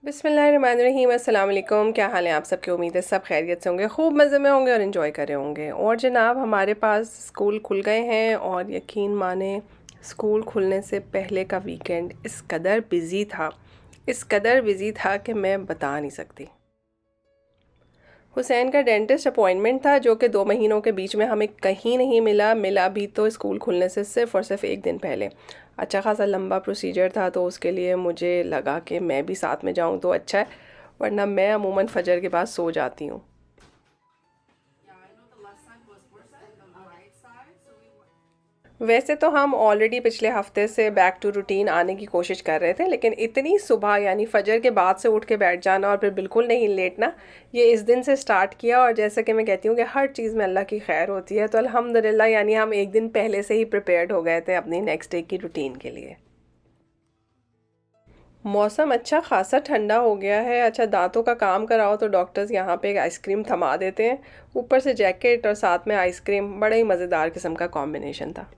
बिस्मिल्लाहिर्रहमानिर्रहीम। अस्सलाम वालेकुम। क्या हाल है आप सबके? उम्मीद है सब खैरियत से होंगे, खूब मज़े में होंगे और इन्जॉय कर रहे होंगे। और जनाब हमारे पास स्कूल खुल गए हैं और यकीन माने स्कूल खुलने से पहले का वीकेंड इस कदर बिज़ी था कि मैं बता नहीं सकती। हुसैन का डेंटिस्ट अपॉइंटमेंट था जो कि 2 महीनों के बीच में हमें कहीं नहीं मिला भी तो स्कूल खुलने से सिर्फ़ और सिर्फ एक दिन पहले। अच्छा खासा लंबा प्रोसीजर था तो उसके लिए मुझे लगा कि मैं भी साथ में जाऊं तो अच्छा है, वरना मैं अमूमन फजर के बाद सो जाती हूँ। वैसे तो हम ऑलरेडी पिछले हफ्ते से बैक टू रूटीन आने की कोशिश कर रहे थे, लेकिन इतनी सुबह यानी फजर के बाद से उठ के बैठ जाना और फिर बिल्कुल नहीं लेटना, ये इस दिन से स्टार्ट किया। और जैसे कि मैं कहती हूँ कि हर चीज़ में अल्लाह की खैर होती है, तो अल्हम्दुलिल्लाह यानी हम एक दिन पहले से ही प्रिपेयर्ड हो गए थे अपनी नेक्स्ट डे की रूटीन के लिए। मौसम अच्छा खासा ठंडा हो गया है। अच्छा, दांतों का काम कराओ तो डॉक्टर्स यहाँ पे एक आइसक्रीम थमा देते हैं, ऊपर से जैकेट और साथ में आइसक्रीम, बड़ा ही मज़ेदार किस्म का कॉम्बिनेशन था।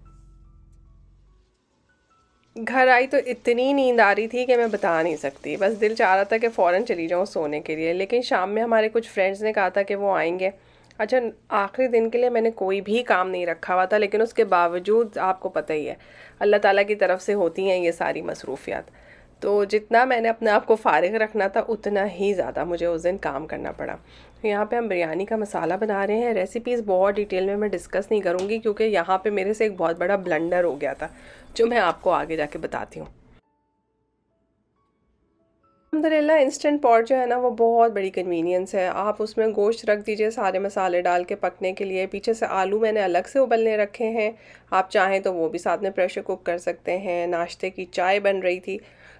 घर आई तो इतनी नींद आ रही थी कि मैं बता नहीं सकती, बस दिल चाह रहा था कि फ़ौरन चली जाऊँ सोने के लिए। लेकिन शाम में हमारे कुछ फ्रेंड्स ने कहा था कि वो आएंगे। अच्छा, आखिरी दिन के लिए मैंने कोई भी काम नहीं रखा हुआ था, लेकिन उसके बावजूद आपको पता ही है अल्लाह ताला की तरफ से होती हैं ये सारी मसरूफियात। तो जितना मैंने अपने आप को फ़ारिग रखना था उतना ही ज़्यादा मुझे उस दिन काम करना पड़ा। यहाँ पे हम बिरयानी का मसाला बना रहे हैं। रेसिपीज़ बहुत डिटेल में मैं डिस्कस नहीं करूँगी क्योंकि यहाँ पे मेरे से एक बहुत बड़ा ब्लंडर हो गया था जो मैं आपको आगे जाके बताती हूँ। अल्हम्दुलिल्लाह इंस्टेंट पॉट जो है ना वो बहुत बड़ी कन्वीनियंस है। आप उसमें गोश्त रख दीजिए सारे मसाले डाल के पकने के लिए। पीछे से आलू मैंने अलग से उबलने रखे हैं, आप चाहें तो वो भी साथ में प्रेशर कुक कर सकते हैं। नाश्ते की चाय बन रही थी,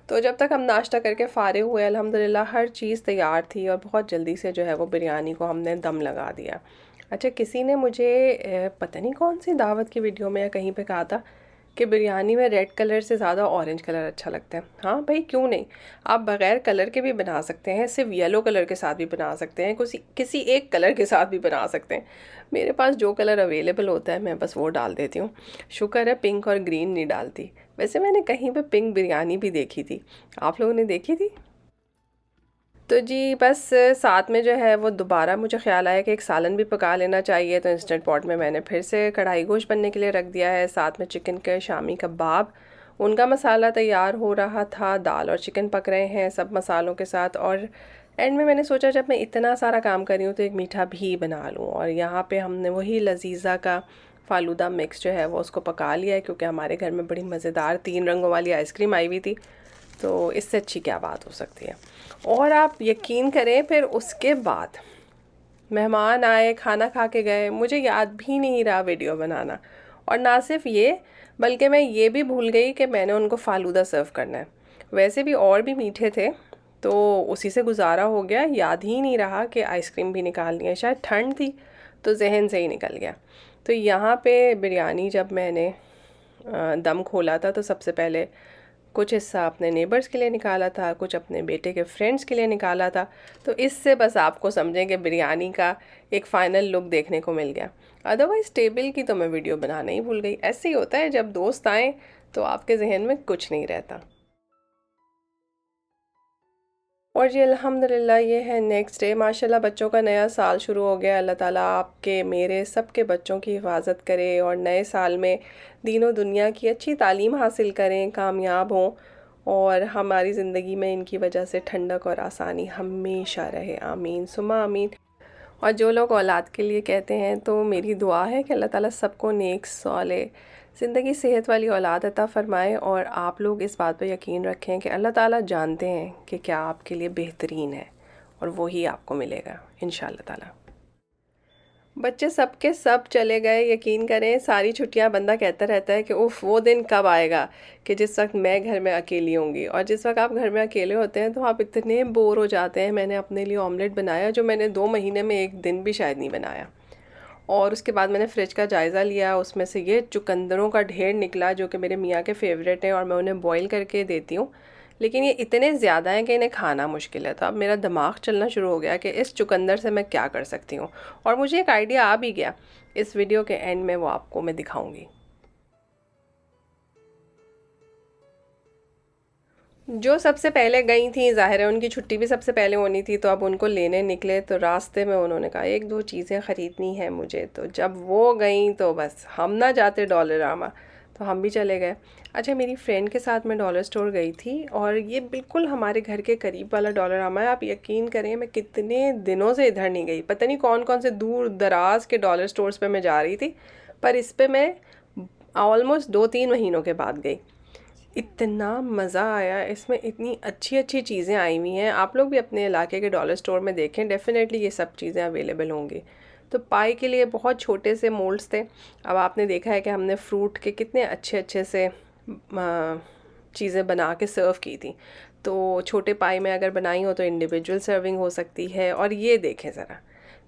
तो जब तक हम नाश्ता करके फ़ारिग हुए अल्हम्दुलिल्लाह हर चीज़ तैयार थी और बहुत जल्दी से जो है वो बिरयानी को हमने दम लगा दिया। अच्छा, किसी ने मुझे पता नहीं कौन सी दावत की वीडियो में या कहीं पे कहा था कि बिरयानी में रेड कलर से ज़्यादा ऑरेंज कलर अच्छा लगता है। हाँ भाई, क्यों नहीं, आप बग़ैर कलर के भी बना सकते हैं, सिर्फ येलो कलर के साथ भी बना सकते हैं, किसी किसी एक कलर के साथ भी बना सकते हैं। मेरे पास जो कलर अवेलेबल होता है मैं बस वो डाल देती हूँ। शुक्र है पिंक और ग्रीन नहीं डालती। वैसे मैंने कहीं पे पिंक बिरयानी भी देखी थी, आप लोगों ने देखी थी? तो जी बस साथ में जो है वो दोबारा मुझे ख़्याल आया कि एक सालन भी पका लेना चाहिए, तो इंस्टेंट पॉट में मैंने फिर से कढ़ाई गोश्त बनने के लिए रख दिया है। साथ में चिकन के शामी कबाब, उनका मसाला तैयार हो रहा था। दाल और चिकन पक रहे हैं सब मसालों के साथ। और एंड में मैंने सोचा जब मैं इतना सारा काम कर रही हूँ तो एक मीठा भी बना लूँ, और यहाँ पे हमने वही लजीज़ा का फ़ालूदा मिक्स जो है वो उसको पका लिया है, क्योंकि हमारे घर में बड़ी मज़ेदार 3 रंगों वाली आइसक्रीम आई हुई थी, तो इससे अच्छी क्या बात हो सकती है। और आप यकीन करें फिर उसके बाद मेहमान आए, खाना खा के गए, मुझे याद भी नहीं रहा वीडियो बनाना। और ना सिर्फ ये, बल्कि मैं ये भी भूल गई कि मैंने उनको फ़ालूदा सर्व करना है। वैसे भी और भी मीठे थे, तो उसी से गुजारा हो गया। याद ही नहीं रहा कि आइसक्रीम भी निकालनी है, शायद ठंड थी तो जहन से ही निकल गया। तो यहाँ पे बिरयानी जब मैंने दम खोला था तो सबसे पहले कुछ हिस्सा अपने नेबर्स के लिए निकाला था, कुछ अपने बेटे के फ्रेंड्स के लिए निकाला था। तो इससे बस आपको समझें कि बिरयानी का एक फ़ाइनल लुक देखने को मिल गया। अदरवाइज़ टेबल की तो मैं वीडियो बनाना ही भूल गई। ऐसे ही होता है जब दोस्त आएँ तो आपके जहन में कुछ नहीं रहता। और जी अल्हम्दुलिल्लाह ये है नेक्स्ट डे। माशाल्लाह बच्चों का नया साल शुरू हो गया। अल्लाह ताला आपके मेरे सबके बच्चों की हिफाजत करे और नए साल में दीनों दुनिया की अच्छी तालीम हासिल करें, कामयाब हों, और हमारी ज़िंदगी में इनकी वजह से ठंडक और आसानी हमेशा रहे। आमीन सुमा आमीन। और जो लोग औलाद के लिए कहते हैं, तो मेरी दुआ है कि अल्लाह ताला सबको नेक सौले ज़िंदगी सेहत वाली औलाद अता फ़रमाए। और आप लोग इस बात पर यकीन रखें कि अल्लाह ताला जानते हैं कि क्या आपके लिए बेहतरीन है, और वही आपको मिलेगा इंशाअल्लाह ताला। बच्चे सब के सब चले गए। यकीन करें सारी छुट्टियां बंदा कहता रहता है कि उफ़ वो दिन कब आएगा कि जिस वक्त मैं घर में अकेली होंगी। और जिस वक्त आप घर में अकेले होते हैं तो आप इतने बोर हो जाते हैं। मैंने अपने लिए ऑमलेट बनाया जो मैंने 2 महीने में एक दिन भी शायद नहीं बनाया। और उसके बाद मैंने फ्रिज का जायज़ा लिया, उसमें से ये चुकंदरों का ढेर निकला जो कि मेरे मियाँ के फेवरेट हैं, और मैं उन्हें बॉईल करके देती हूँ। लेकिन ये इतने ज़्यादा हैं कि इन्हें खाना मुश्किल है। तो अब मेरा दिमाग चलना शुरू हो गया कि इस चुकंदर से मैं क्या कर सकती हूँ। और मुझे एक आइडिया आ भी गया, इस वीडियो के एंड में वो आपको मैं दिखाऊंगी। जो सबसे पहले गई थी, ज़ाहिर है उनकी छुट्टी भी सबसे पहले होनी थी, तो अब उनको लेने निकले तो रास्ते में उन्होंने कहा एक दो चीज़ें ख़रीदनी है मुझे, तो जब वो गई तो बस हम ना जाते डॉलरामा, तो हम भी चले गए। अच्छा, मेरी फ्रेंड के साथ मैं डॉलर स्टोर गई थी और ये बिल्कुल हमारे घर के करीब वाला डॉलरामा है। आप यकीन करें मैं कितने दिनों से इधर नहीं गई, पता नहीं कौन कौन से दूर दराज के डॉलर स्टोर्स पे मैं जा रही थी, पर इस पे मैं ऑलमोस्ट 2-3 महीनों के बाद गई। इतना मज़ा आया इसमें, इतनी अच्छी अच्छी चीज़ें आई हुई हैं। आप लोग भी अपने इलाके के डॉलर स्टोर में देखें, डेफ़िनेटली ये सब चीज़ें अवेलेबल होंगी। तो पाई के लिए बहुत छोटे से मोल्ड्स थे। अब आपने देखा है कि हमने फ्रूट के कितने अच्छे अच्छे से चीज़ें बना के सर्व की थी। तो छोटे पाई में अगर बनाई हो तो इंडिविजुअल सर्विंग हो सकती है। और ये देखें ज़रा,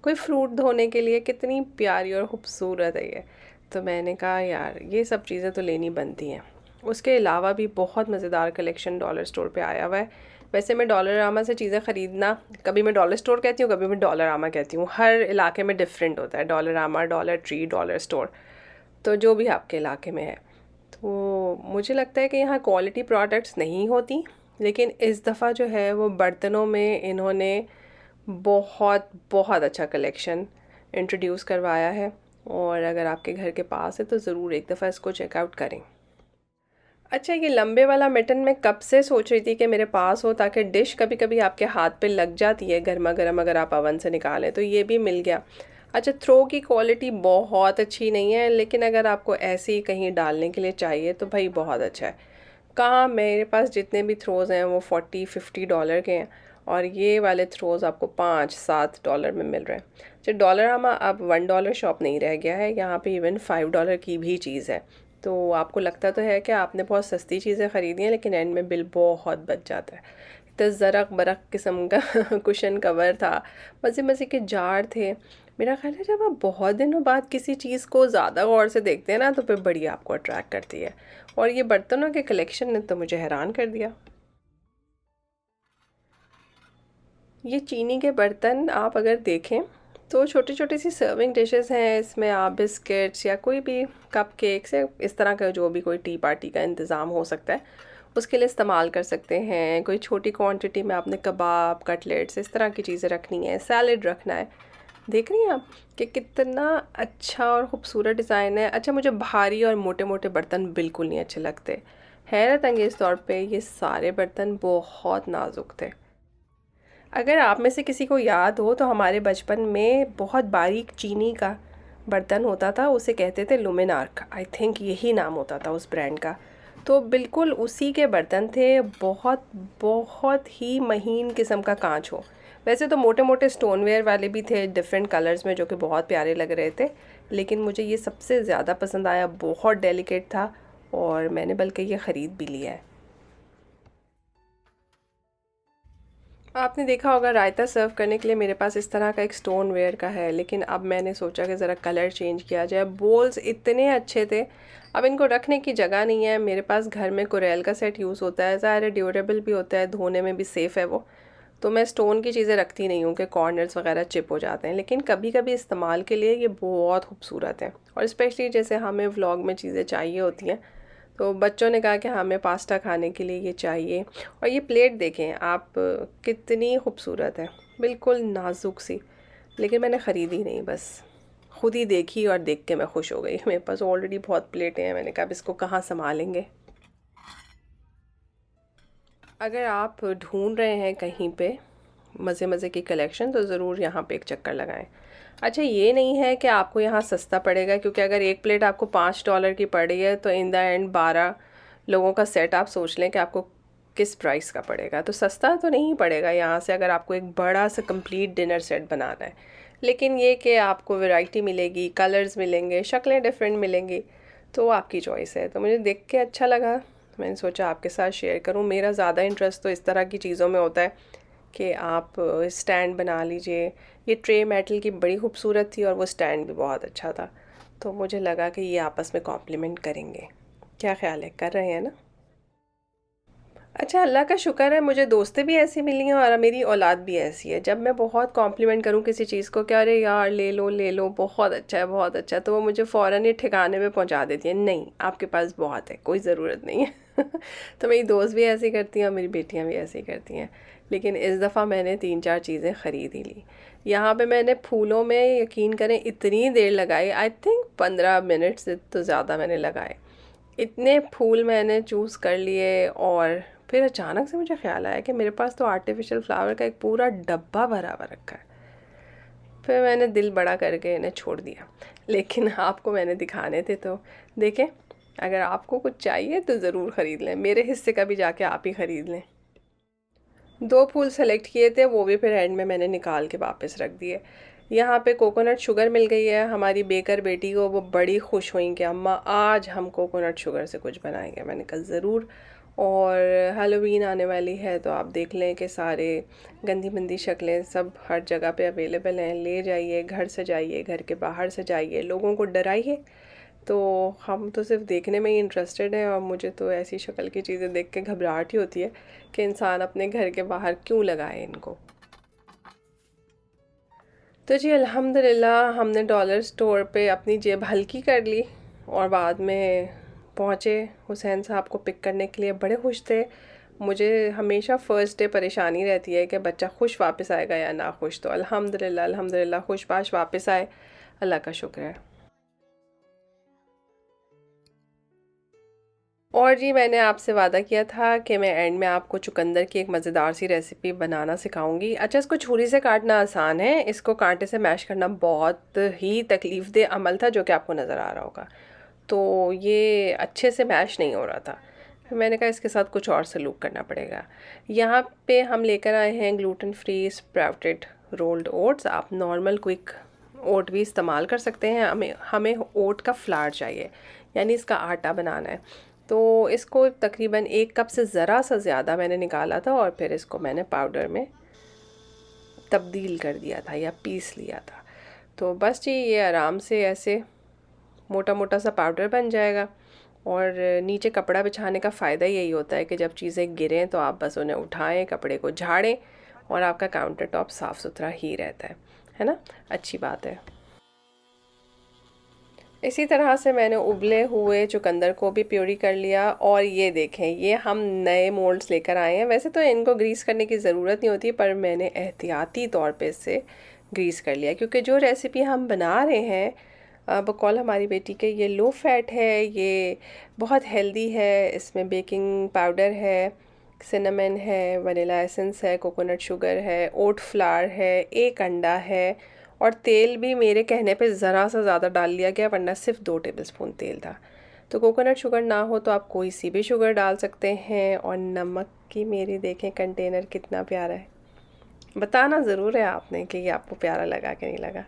कोई फ्रूट धोने के लिए कितनी प्यारी और ख़ूबसूरत है ये। तो मैंने कहा यार ये सब चीज़ें तो लेनी बनती हैं। उसके अलावा भी बहुत मज़ेदार कलेक्शन डॉलर स्टोर पे आया हुआ है। वैसे मैं डॉलरामा से चीज़ें ख़रीदना, कभी मैं डॉलर स्टोर कहती हूँ, कभी मैं डॉलरामा कहती हूँ, हर इलाके में डिफरेंट होता है, Dollarama, dollar tree, dollar store, तो जो भी आपके इलाके में है। तो मुझे लगता है कि यहाँ क्वालिटी प्रोडक्ट्स नहीं होती, लेकिन इस दफ़ा जो है वो बर्तनों में इन्होंने बहुत बहुत अच्छा कलेक्शन इंट्रोड्यूस करवाया है। और अगर आपके घर के पास है तो ज़रूर एक दफ़ा इसको चेकआउट करें। अच्छा, ये लंबे वाला मटन मैं कब से सोच रही थी कि मेरे पास हो, ताकि डिश कभी कभी आपके हाथ पे लग जाती है गर्मा गर्म अगर आप अवन से निकालें, तो ये भी मिल गया। अच्छा, थ्रो की क्वालिटी बहुत अच्छी नहीं है, लेकिन अगर आपको ऐसे ही कहीं डालने के लिए चाहिए तो भाई बहुत अच्छा है। कहाँ, मेरे पास जितने भी थ्रोज़ हैं वो $40-50 के हैं, और ये वाले थ्रोज़ आपको $5-7 में मिल रहे हैं। अच्छा, डॉलरामा अब $1 शॉप नहीं रह गया है, यहाँ पे इवन $5 की भी चीज़ है। तो आपको लगता तो है कि आपने बहुत सस्ती चीज़ें ख़रीदी हैं, लेकिन एंड में बिल बहुत बच जाता है। इतना ज़रक बरक किस्म का कुशन कवर था, मज़े मज़े के जार थे। मेरा ख्याल है जब आप बहुत दिनों बाद किसी चीज़ को ज़्यादा गौर से देखते हैं ना, तो फिर बड़ी आपको अट्रैक्ट करती है। और ये बर्तनों के कलेक्शन ने तो मुझे हैरान कर दिया। ये चीनी के बर्तन आप अगर देखें तो छोटी छोटी सी सर्विंग डिशेस हैं, इसमें आप बिस्किट्स या कोई भी कप केक्स या इस तरह का जो भी कोई टी पार्टी का इंतज़ाम हो सकता है उसके लिए इस्तेमाल कर सकते हैं। कोई छोटी क्वांटिटी में आपने कबाब, कटलेट्स, इस तरह की चीज़ें रखनी है, सैलेड रखना है। देख रही हैं आप कि कितना अच्छा और ख़ूबसूरत डिज़ाइन है। अच्छा, मुझे भारी और मोटे मोटे बर्तन बिल्कुल नहीं अच्छे लगते। हैरत अंगेज़ तौर पे ये सारे बर्तन बहुत नाजुक थे। अगर आप में से किसी को याद हो तो हमारे बचपन में बहुत बारीक चीनी का बर्तन होता था, उसे कहते थे लुमिनार्क, आई थिंक यही नाम होता था उस ब्रांड का। तो बिल्कुल उसी के बर्तन थे, बहुत बहुत ही महीन किस्म का कांच हो। वैसे तो मोटे मोटे स्टोनवेयर वाले भी थे डिफरेंट कलर्स में, जो कि बहुत प्यारे लग रहे थे, लेकिन मुझे ये सबसे ज़्यादा पसंद आया, बहुत डेलिकेट था और मैंने बल्कि ये ख़रीद भी लिया है। आपने देखा होगा रायता सर्व करने के लिए मेरे पास इस तरह का एक स्टोन वेयर का है, लेकिन अब मैंने सोचा कि ज़रा कलर चेंज किया जाए। बोल्स इतने अच्छे थे, अब इनको रखने की जगह नहीं है। मेरे पास घर में कोरेल का सेट यूज़ होता है, ज़ाहिर है ड्यूरेबल भी होता है, धोने में भी सेफ़ है वो। तो मैं स्टोन की चीज़ें रखती नहीं हूँ कि कॉर्नर्स वगैरह चिप हो जाते हैं, लेकिन कभी कभी इस्तेमाल के लिए ये बहुत खूबसूरत है। और स्पेशली जैसे हमें व्लॉग में चीज़ें चाहिए होती हैं, तो बच्चों ने कहा कि हमें पास्ता खाने के लिए ये चाहिए। और ये प्लेट देखें आप, कितनी खूबसूरत है, बिल्कुल नाजुक सी, लेकिन मैंने ख़रीदी नहीं, बस खुद ही देखी और देख के मैं खुश हो गई। मेरे पास ऑलरेडी बहुत प्लेटें हैं, मैंने कहा अब इसको कहाँ संभालेंगे। अगर आप ढूंढ रहे हैं कहीं पे मज़े मज़े की कलेक्शन, तो ज़रूर यहाँ पे एक चक्कर लगाएं। अच्छा, ये नहीं है कि आपको यहाँ सस्ता पड़ेगा, क्योंकि अगर एक प्लेट आपको $5 की पड़ रही है तो इन द एंड 12 लोगों का सेट आप सोच लें कि आपको किस प्राइस का पड़ेगा। तो सस्ता तो नहीं पड़ेगा यहाँ से अगर आपको एक बड़ा सा कंप्लीट डिनर सेट बनाना है, लेकिन ये कि आपको वैरायटी मिलेगी, कलर्स मिलेंगे, शक्लें डिफरेंट मिलेंगी, तो आपकी चॉइस है। तो मुझे देख के अच्छा लगा, मैंने सोचा आपके साथ शेयर करूँ। मेरा ज़्यादा इंटरेस्ट तो इस तरह की चीज़ों में होता है कि आप स्टैंड बना लीजिए। ये ट्रे मेटल की बड़ी खूबसूरत थी और वो स्टैंड भी बहुत अच्छा था, तो मुझे लगा कि ये आपस में कॉम्प्लीमेंट करेंगे। क्या ख्याल है, कर रहे हैं ना? अच्छा, अल्लाह का शुक्र है मुझे दोस्तें भी ऐसी मिली हैं और मेरी औलाद भी ऐसी है। जब मैं बहुत कॉम्प्लीमेंट करूँ किसी चीज़ को कि अरे यार ले लो, बहुत अच्छा है बहुत अच्छा है, तो वो मुझे फ़ौरन ही ठिकाने पे पहुंचा देती है, नहीं आपके पास बहुत है, कोई ज़रूरत नहीं है। तो मेरी दोस्त भी ऐसे ही करती हैं और मेरी बेटियां भी ऐसे ही करती हैं। लेकिन इस दफ़ा मैंने 3-4 चीज़ें ख़रीद ही ली। यहाँ पे मैंने फूलों में यकीन करें इतनी देर लगाई, आई थिंक 15 मिनट से तो ज़्यादा मैंने लगाए। इतने फूल मैंने चूज़ कर लिए और फिर अचानक से मुझे ख्याल आया कि मेरे पास तो आर्टिफिशियल फ्लावर का एक पूरा डब्बा भरा हुआ रखा है। फिर मैंने दिल बड़ा करके इन्हें छोड़ दिया, लेकिन आपको मैंने दिखाने थे तो देखें। अगर आपको कुछ चाहिए तो ज़रूर ख़रीद लें, मेरे हिस्से का भी जाके आप ही ख़रीद लें। 2 फूल सेलेक्ट किए थे, वो भी फिर एंड में मैंने निकाल के वापस रख दिए। यहाँ पे कोकोनट शुगर मिल गई है हमारी बेकर बेटी को, वो बड़ी खुश हुई कि अम्मा आज हम कोकोनट शुगर से कुछ बनाएंगे। मैंने कहा ज़रूर। और हैलोवीन आने वाली है तो आप देख लें कि सारे गंदी मंदी शक्लें सब हर जगह पे अवेलेबल हैं। ले जाइए, घर सजाइए, घर के बाहर सजाइए, लोगों को डराइए। तो हम तो सिर्फ देखने में ही इंटरेस्टेड हैं और मुझे तो ऐसी शक्ल की चीज़ें देख के घबराहट ही होती है कि इंसान अपने घर के बाहर क्यों लगाए इनको। तो जी अल्हम्दुलिल्लाह हमने डॉलर स्टोर पे अपनी जेब हल्की कर ली और बाद में पहुँचे। हुसैन साहब को पिक करने के लिए बड़े खुश थे। मुझे हमेशा फ़र्स्ट डे परेशानी रहती है कि बच्चा खुश वापस आएगा या ना खुश, तो अल्हम्दुलिल्लाह अल्हम्दुलिल्लाह खुशबाश वापस आए, अल्लाह का शुक्र है। और जी मैंने आपसे वादा किया था कि मैं एंड में आपको चुकंदर की एक मज़ेदार सी रेसिपी बनाना सिखाऊंगी। अच्छा, इसको छुरी से काटना आसान है, इसको कांटे से मैश करना बहुत ही तकलीफ़ दे अमल था, जो कि आपको नज़र आ रहा होगा। तो ये अच्छे से मैश नहीं हो रहा था। फिर मैंने कहा इसके साथ कुछ और सलूक करना पड़ेगा। यहाँ पे हम लेकर आए हैं gluten free sprouted rolled oats. आप नॉर्मल क्विक ओट भी इस्तेमाल कर सकते हैं। हमें हमें ओट का फ्लार चाहिए, यानी इसका आटा बनाना है। तो इसको तकरीबन 1 कप से ज़रा सा ज़्यादा मैंने निकाला था और फिर इसको मैंने पाउडर में तब्दील कर दिया था या पीस लिया था। तो बस जी ये आराम से ऐसे मोटा मोटा सा पाउडर बन जाएगा। और नीचे कपड़ा बिछाने का फ़ायदा यही होता है कि जब चीज़ें गिरें तो आप बस उन्हें उठाएं, कपड़े को झाड़ें और आपका काउंटर टॉप साफ़ सुथरा ही रहता है ना। अच्छी बात है। इसी तरह से मैंने उबले हुए चुकंदर को भी प्योरी कर लिया। और ये देखें, ये हम नए मोल्ड्स लेकर आए हैं। वैसे तो इनको ग्रीस करने की ज़रूरत नहीं होती, पर मैंने एहतियाती तौर पे इससे ग्रीस कर लिया, क्योंकि जो रेसिपी हम बना रहे हैं बकौल हमारी बेटी के, ये लो फैट है, ये बहुत हेल्दी है। इसमें बेकिंग पाउडर है, सिनेमन है, वनीला एसेंस है, कोकोनट शुगर है, ओट फ्लावर है, 1 अंडा है और तेल भी मेरे कहने पे ज़रा सा ज़्यादा डाल लिया गया, वरना सिर्फ 2 टेबलस्पून तेल था। तो कोकोनट शुगर ना हो तो आप कोई सी भी शुगर डाल सकते हैं। और नमक की मेरी देखें कंटेनर कितना प्यारा है। बताना ज़रूर है आपने कि ये आपको प्यारा लगा कि नहीं लगा।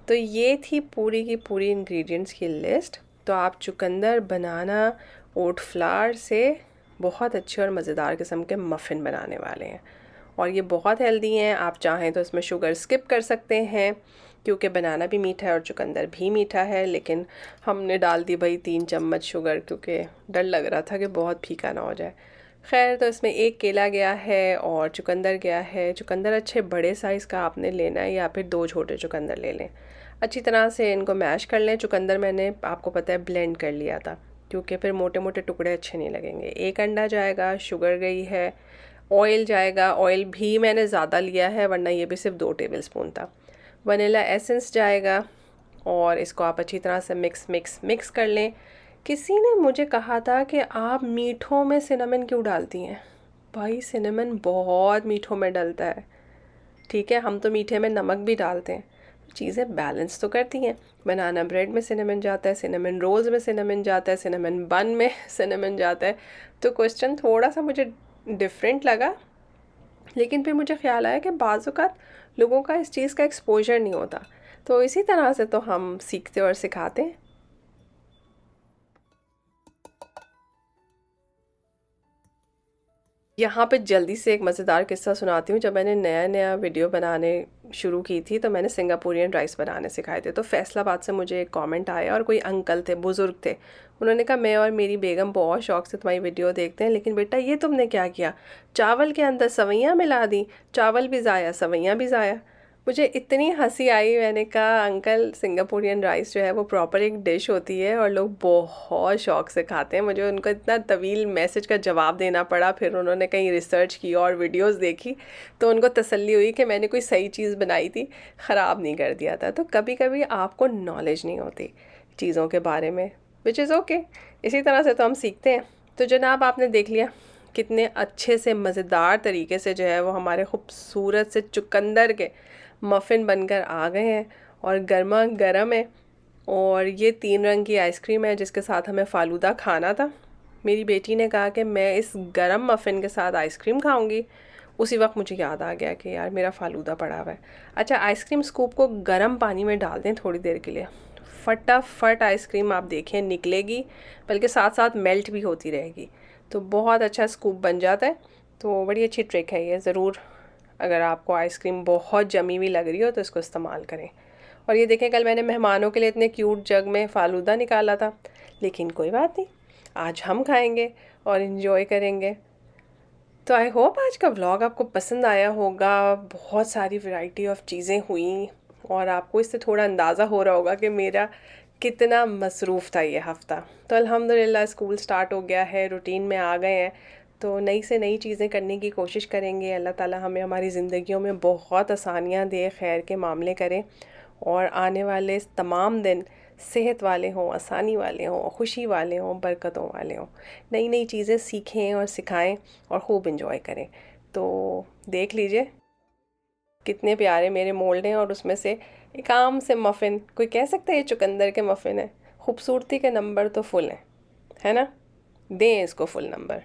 तो ये थी पूरी की पूरी इंग्रेडिएंट्स की लिस्ट। तो आप चुकंदर, बनाना, ओट फ्लावर से बहुत अच्छे और मज़ेदार किस्म के मफ़िन बनाने वाले हैं और ये बहुत हेल्दी हैं। आप चाहें तो इसमें शुगर स्किप कर सकते हैं, क्योंकि बनाना भी मीठा है और चुकंदर भी मीठा है। लेकिन हमने डाल दी भाई 3 चम्मच शुगर, क्योंकि डर लग रहा था कि बहुत फीका ना हो जाए। खैर, तो इसमें 1 केला गया है और चुकंदर गया है। चुकंदर अच्छे बड़े साइज़ का आपने लेना है या फिर 2 छोटे चुकंदर ले लें। अच्छी तरह से इनको मैश कर लें। चुकंदर मैंने आपको पता है ब्लेंड कर लिया था, क्योंकि फिर मोटे मोटे टुकड़े अच्छे नहीं लगेंगे। 1 अंडा जाएगा, शुगर गई है, ऑयल जाएगा। ऑयल भी मैंने ज़्यादा लिया है, वरना ये भी सिर्फ 2 टेबलस्पून था। वनीला एसेंस जाएगा और इसको आप अच्छी तरह से मिक्स कर लें। किसी ने मुझे कहा था कि आप मीठों में सिनेमन क्यों डालती हैं? भाई सिनेमन बहुत मीठों में डलता है, ठीक है। हम तो मीठे में नमक भी डालते हैं, चीज़ें बैलेंस तो करती हैं। बनाना ब्रेड में सिनेमन जाता है, सिनेमन रोल्स में सिनेमन जाता है, सिनेमन बन में सिनेमन जाता है। तो क्वेश्चन थोड़ा सा मुझे डिफरेंट लगा, लेकिन फिर मुझे ख्याल आया कि बाज़ औक़ात लोगों का इस चीज़ का एक्सपोजर नहीं होता। तो इसी तरह से तो हम सीखते और सिखाते हैं। यहाँ पे जल्दी से एक मज़ेदार किस्सा सुनाती हूँ। जब मैंने नया नया वीडियो बनाने शुरू की थी तो मैंने सिंगापुरियन राइस बनाने सिखाए थे। तो फैसलाबाद से मुझे एक कमेंट आया और कोई अंकल थे, बुज़ुर्ग थे। उन्होंने कहा मैं और मेरी बेगम बहुत शौक़ से तुम्हारी वीडियो देखते हैं, लेकिन बेटा ये तुमने क्या किया, चावल के अंदर सवैयाँ मिला दी, चावल भी ज़ाया सवैयाँ भी ज़ाया। मुझे इतनी हंसी आई, मैंने कहा अंकल सिंगापुरियन राइस जो है वो प्रॉपर एक डिश होती है और लोग बहुत शौक से खाते हैं। मुझे उनको इतना तवील मैसेज का जवाब देना पड़ा, फिर उन्होंने कहीं रिसर्च की और वीडियोस देखी तो उनको तसल्ली हुई कि मैंने कोई सही चीज़ बनाई थी, ख़राब नहीं कर दिया था। तो कभी कभी आपको नॉलेज नहीं होती चीज़ों के बारे में, विच इज़ ओके। इसी तरह से तो हम सीखते हैं। तो जनाब आपने देख लिया कितने अच्छे से मज़ेदार तरीके से जो है वो हमारे खूबसूरत से चुकंदर के मफ़िन बनकर आ गए हैं और गर्मा गर्म है। और ये 3 रंग की आइसक्रीम है जिसके साथ हमें फ़ालूदा खाना था। मेरी बेटी ने कहा कि मैं इस गरम मफ़िन के साथ आइसक्रीम खाऊंगी। उसी वक्त मुझे याद आ गया कि यार मेरा फ़ालूदा पड़ा हुआ है। अच्छा, आइसक्रीम स्कूप को गर्म पानी में डाल दें थोड़ी देर के लिए, फटाफट आइसक्रीम आप देखें निकलेगी, बल्कि साथ साथ मेल्ट भी होती रहेगी, तो बहुत अच्छा स्कूप बन जाता है। तो बड़ी अच्छी ट्रिक है ये, ज़रूर अगर आपको आइसक्रीम बहुत जमी हुई लग रही हो तो इसको इस्तेमाल करें। और ये देखें, कल मैंने मेहमानों के लिए इतने क्यूट जग में फ़ालूदा निकाला था, लेकिन कोई बात नहीं, आज हम खाएंगे और इन्जॉय करेंगे। तो आई होप आज का व्लॉग आपको पसंद आया होगा। बहुत सारी वैरायटी ऑफ चीज़ें हुई और आपको इससे थोड़ा अंदाज़ा हो रहा होगा कि मेरा कितना मसरूफ़ था ये हफ़्ता। तो अल्हम्दुलिल्लाह स्कूल स्टार्ट हो गया है, रूटीन में आ गए हैं, तो नई से नई चीज़ें करने की कोशिश करेंगे। अल्लाह ताला हमें हमारी ज़िंदगियों में बहुत आसानियाँ दे, खैर के मामले करें और आने वाले तमाम दिन सेहत वाले हों, आसानी वाले हों, खुशी वाले हों, बरकतों वाले हों। नई नई चीज़ें सीखें और सिखाएं और खूब इंजॉय करें। तो देख लीजिए कितने प्यारे मेरे मोल्ड हैं और उसमें से एक आम से मफ़िन, कोई कह सकता है ये चुकंदर के मफ़िन है। खूबसूरती के नंबर तो फुल हैं, है ना? दें इसको फुल नंबर।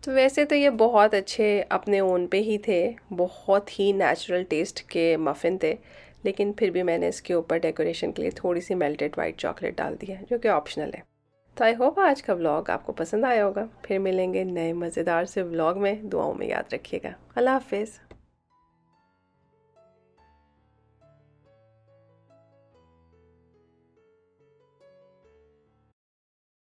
तो वैसे तो ये बहुत अच्छे अपने ओन पे ही थे, बहुत ही नेचुरल टेस्ट के मफ़िन थे, लेकिन फिर भी मैंने इसके ऊपर डेकोरेशन के लिए थोड़ी सी मेल्टेड वाइट चॉकलेट डाल दी है, जो कि ऑप्शनल है। तो आई होप आज का व्लॉग आपको पसंद आया होगा। फिर मिलेंगे नए मज़ेदार से व्लॉग में। दुआओं में याद रखिएगा। अल्लाह हाफिज़।